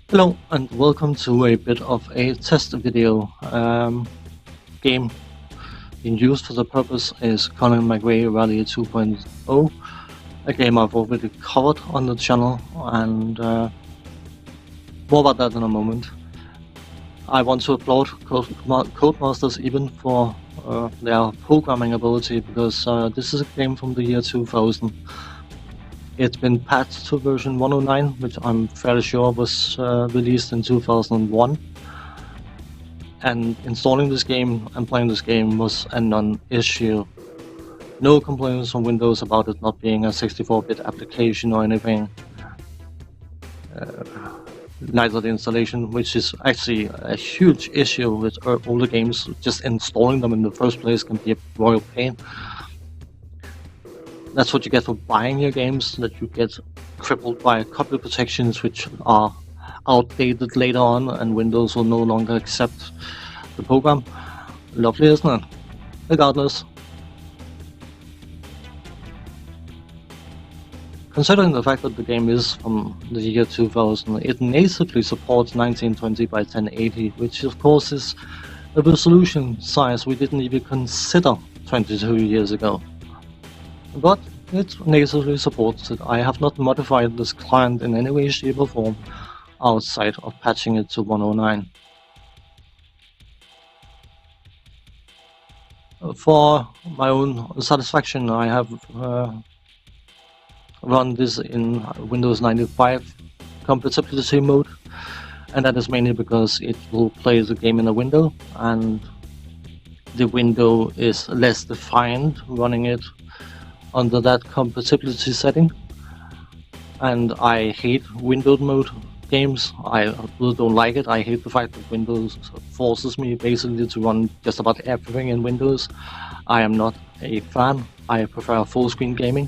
Hello and welcome to a bit of a test video. Game being used for the purpose is Colin McRae Rally 2.0, a game I've already covered on the channel, and more about that in a moment. I want to applaud Codemasters even for their programming ability, because this is a game from the year 2000. It's been patched to version 109, which I'm fairly sure was released in 2001. And installing this game and playing this game was a non-issue. No complaints from Windows about it not being a 64-bit application or anything. Neither the installation, which is actually a huge issue with older games. Just installing them in the first place can be a royal pain. That's what you get for buying your games, that you get crippled by copy protections which are outdated later on, and Windows will no longer accept the program. Lovely, isn't it? Regardless, considering the fact that the game is from the year 2000, it natively supports 1920 by 1080, which of course is a resolution size we didn't even consider 22 years ago. But it natively supports it. I have not modified this client in any way, shape or form outside of patching it to 109. For my own satisfaction, I have run this in Windows 95 compatibility mode, and that is mainly because it will play the game in a window, and the window is less defined running it under that compatibility setting. And I hate windowed mode games. I really don't like it. I hate the fact that Windows forces me basically to run just about everything in Windows. I am not a fan. I prefer full screen gaming.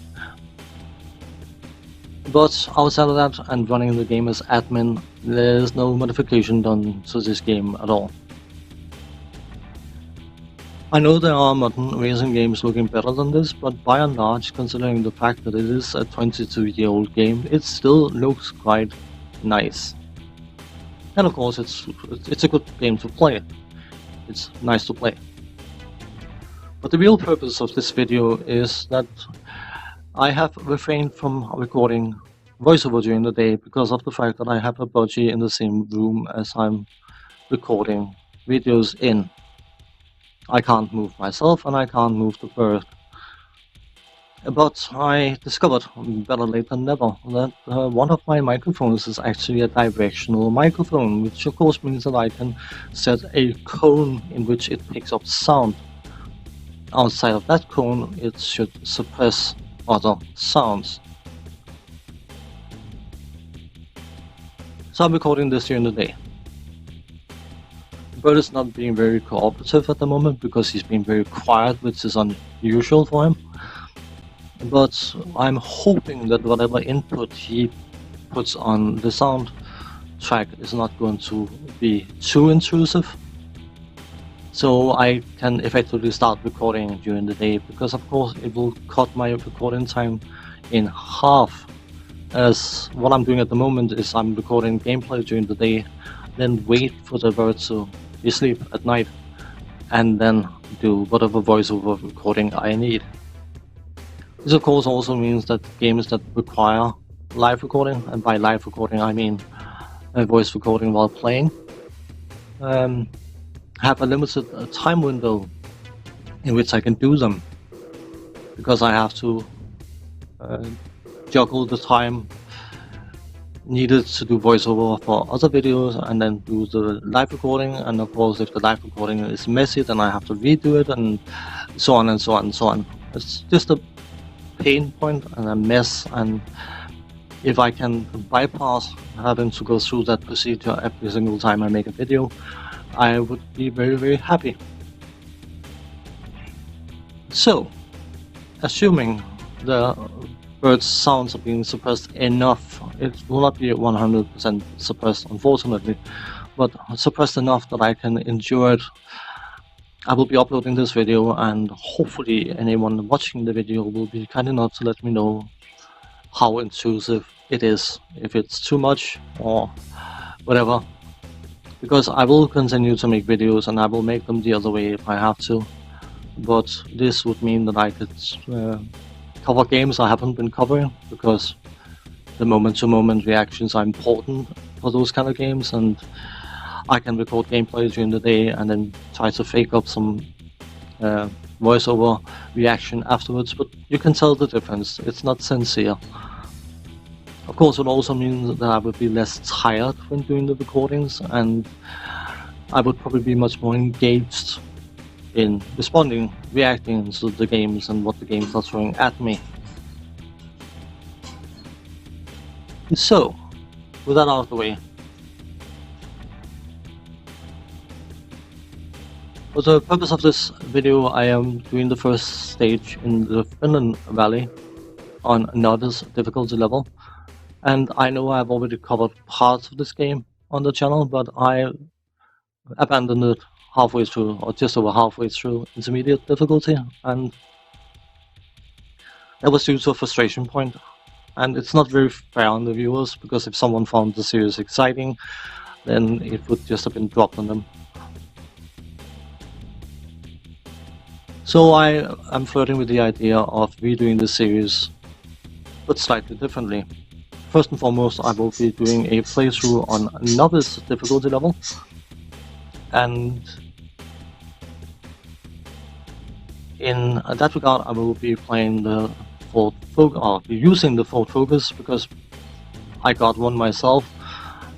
But outside of that, and running the game as admin, there's no modification done to this game at all. I know there are modern racing games looking better than this, but by and large, considering the fact that it is a 22-year-old game, it still looks quite nice. And of course, it's a good game to play. It's nice to play. But the real purpose of this video is that I have refrained from recording voiceover during the day because of the fact that I have a budgie in the same room as I'm recording videos in. I can't move myself and I can't move the bird. But I discovered, better late than never, that one of my microphones is actually a directional microphone, which of course means that I can set a cone in which it picks up sound. Outside of that cone, it should suppress other sounds. So I'm recording this during the day. Bird is not being very cooperative at the moment because he's being very quiet, which is unusual for him. But I'm hoping that whatever input he puts on the sound track is not going to be too intrusive, so I can effectively start recording during the day, because of course it will cut my recording time in half. As what I'm doing at the moment is I'm recording gameplay during the day, then wait for the bird to be asleep at night, and then do whatever voiceover recording I need. This of course also means that games that require live recording, and by live recording I mean voice recording while playing, have a limited time window in which I can do them, because I have to juggle the time needed to do voiceover for other videos and then do the live recording. And of course, if the live recording is messy, then I have to redo it, and so on and so on and so on. It's just a pain point and a mess, and if I can bypass having to go through that procedure every single time I make a video, I would be very, very happy. So, assuming the bird's sounds are being suppressed enough, it will not be 100% suppressed unfortunately, but suppressed enough that I can endure it, I will be uploading this video, and hopefully anyone watching the video will be kind enough to let me know how intrusive it is, if it's too much or whatever. Because I will continue to make videos and I will make them the other way if I have to. But this would mean that I could cover games I haven't been covering, because the moment-to-moment reactions are important for those kind of games, and I can record gameplay during the day and then try to fake up some voiceover reaction afterwards, but you can tell the difference. It's not sincere. Of course, it also means that I would be less tired when doing the recordings, and I would probably be much more engaged in responding, reacting to the games and what the games are throwing at me. So, with that out of the way, for the purpose of this video, I am doing the first stage in the Finland Valley on novice difficulty level, and I know I've already covered parts of this game on the channel, but I abandoned it halfway through, or just over halfway through intermediate difficulty, and that was due to a frustration point. And it's not very fair on the viewers, because if someone found the series exciting, then it would just have been dropped on them. So I am flirting with the idea of redoing the series, but slightly differently. First and foremost, I will be doing a playthrough on novice difficulty level, and in that regard I will be playing the Ford Focus, or using the Ford Focus, because I got one myself,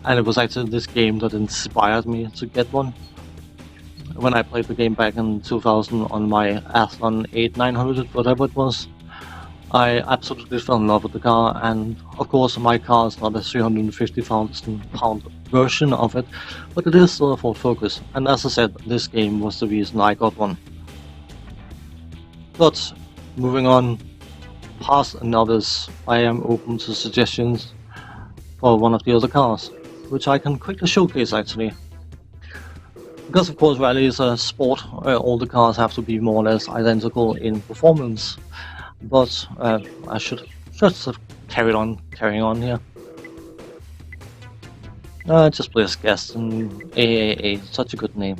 and it was actually this game that inspired me to get one. When I played the game back in 2000 on my Athlon 8900, whatever it was, I absolutely fell in love with the car, and of course my car is not a 350,000 pound version of it, but it is still a Ford Focus, and as I said, this game was the reason I got one. But moving on past novice, I am open to suggestions for one of the other cars, which I can quickly showcase actually. Because of course rally is a sport, all the cars have to be more or less identical in performance, but I should just have carrying on here. Just play as guest in AAA, such a good name.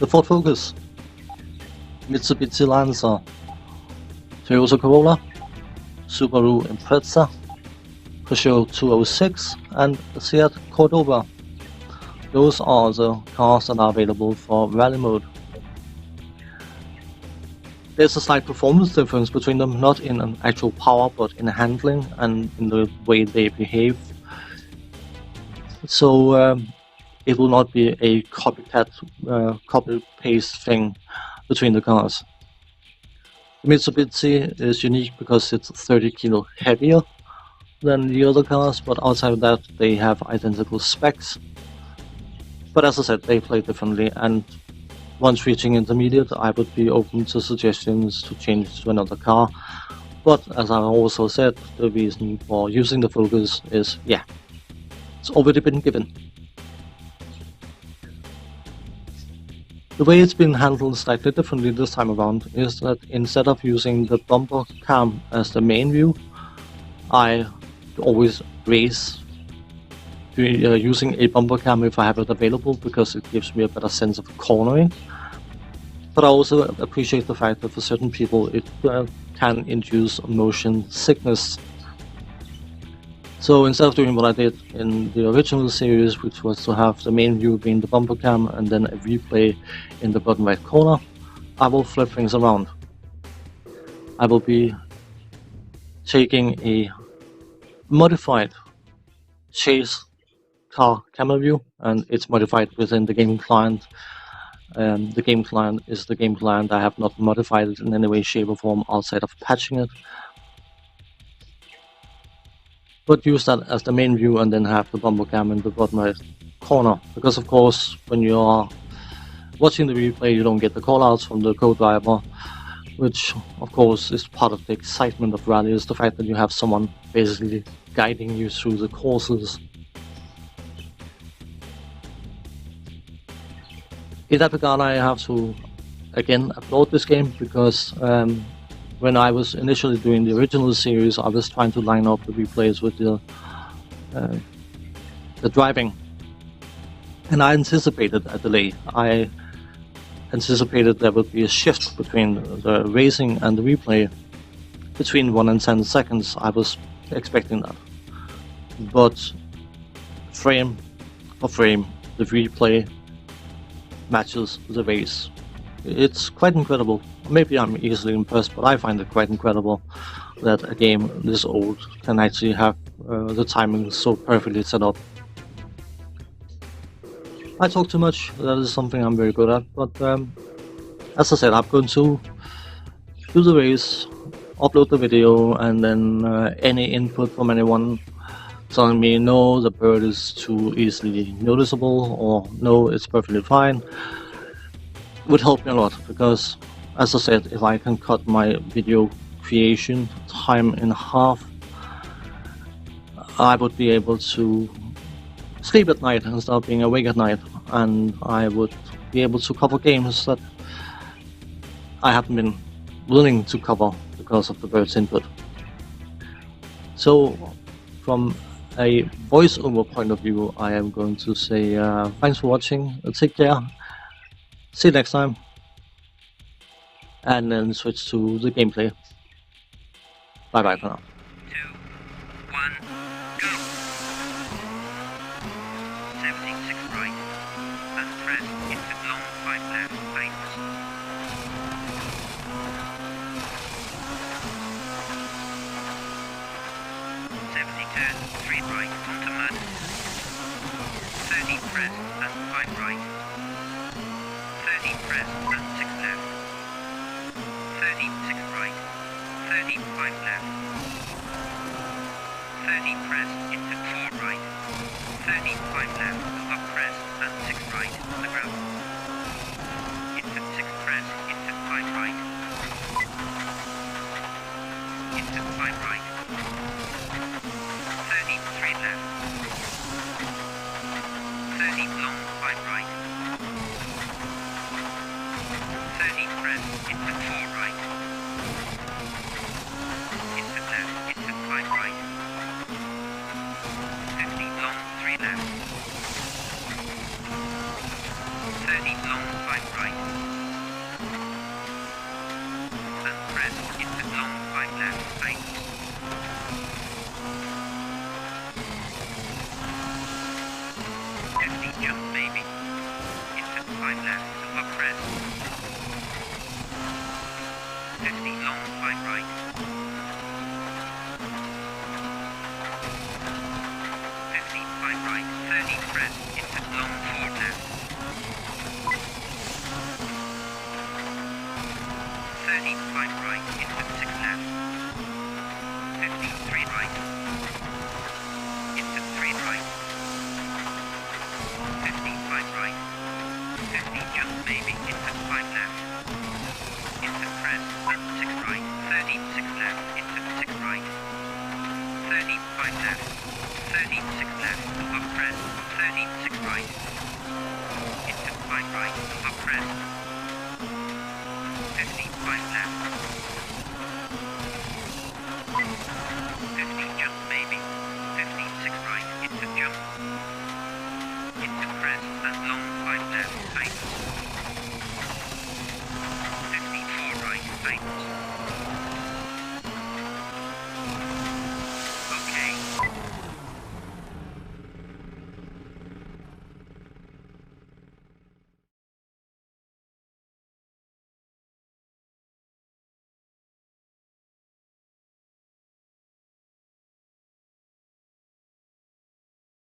The Ford Focus, Mitsubishi Lancer, Toyota Corolla, Subaru Impreza, Peugeot 206, and Seat Cordoba. Those are the cars that are available for rally mode. There's a slight performance difference between them, not in an actual power, but in handling and in the way they behave. So it will not be a copycat, copy-paste thing between the cars. The Mitsubishi is unique because it's 30 kilo heavier than the other cars, but outside of that they have identical specs. But as I said, they play differently, and once reaching intermediate I would be open to suggestions to change to another car. But as I also said, the reason for using the Focus is, yeah, it's already been given. The way it's been handled slightly differently this time around is that instead of using the bumper cam as the main view, I always race using a bumper cam if I have it available, because it gives me a better sense of cornering. But I also appreciate the fact that for certain people it can induce motion sickness. So instead of doing what I did in the original series, which was to have the main view being the bumper cam and then a replay in the bottom right corner, I will flip things around. I will be taking a modified chase car camera view, and it's modified within the game client. The game client is the game client. I have not modified it in any way, shape or form outside of patching it. But use that as the main view and then have the bumper cam in the bottom right corner, because of course when you are watching the replay you don't get the callouts from the co-driver, which of course is part of the excitement of rally, is the fact that you have someone basically guiding you through the courses. In that regard I have to again applaud this game, because when I was initially doing the original series, I was trying to line up the replays with the driving, and I anticipated a delay. I anticipated there would be a shift between the racing and the replay between 1 and 10 seconds. I was expecting that, but frame for frame, the replay matches the race. It's quite incredible. Maybe I'm easily impressed, but I find it quite incredible that a game this old can actually have the timing so perfectly set up. I talk too much. That is something I'm very good at, but as I said, I'm going to do the race, upload the video, and then any input from anyone telling me no, the bird is too easily noticeable, or no, it's perfectly fine, would help me a lot, because as I said, if I can cut my video creation time in half, I would be able to sleep at night instead of being awake at night, and I would be able to cover games that I haven't been willing to cover because of the bird's input. So from a voiceover point of view, I am going to say thanks for watching, take care, see you next time, and then switch to the gameplay. Bye bye for now. 2, 1, go! 76 right, and press into long 5 left, tightens. 70 turn, 3 right, onto mud. 30 press, and 5 right. 30 press, and 6 left. 30, 6 right. 30, 5 left. 30 press into 4 right. 30, 5 left, up press, and 6 right, on the ground. Into 6 press, into 5 right. Into 5 right. 30, 3 left. 30, long 5 right. 30 press, into 4 right. Into left, into 5 right. 50 long 3 left. 30 long 5 right. And press into long 5 left, right. 50 jump maybe. Into 5 left, so up press. 50 long 5 right. 50 5 right. 30 press into long 4 left. 30 5 right into 6 left. 50 3 right. Into 3 right. 50 5 right. 50 jump maybe into 5 left. Into press and 6 right. 30 6 left into 6 right. 30 5 left. 30 6 left up press. 30 6 right. Into 5 right up press. 50 5 left. 50 jump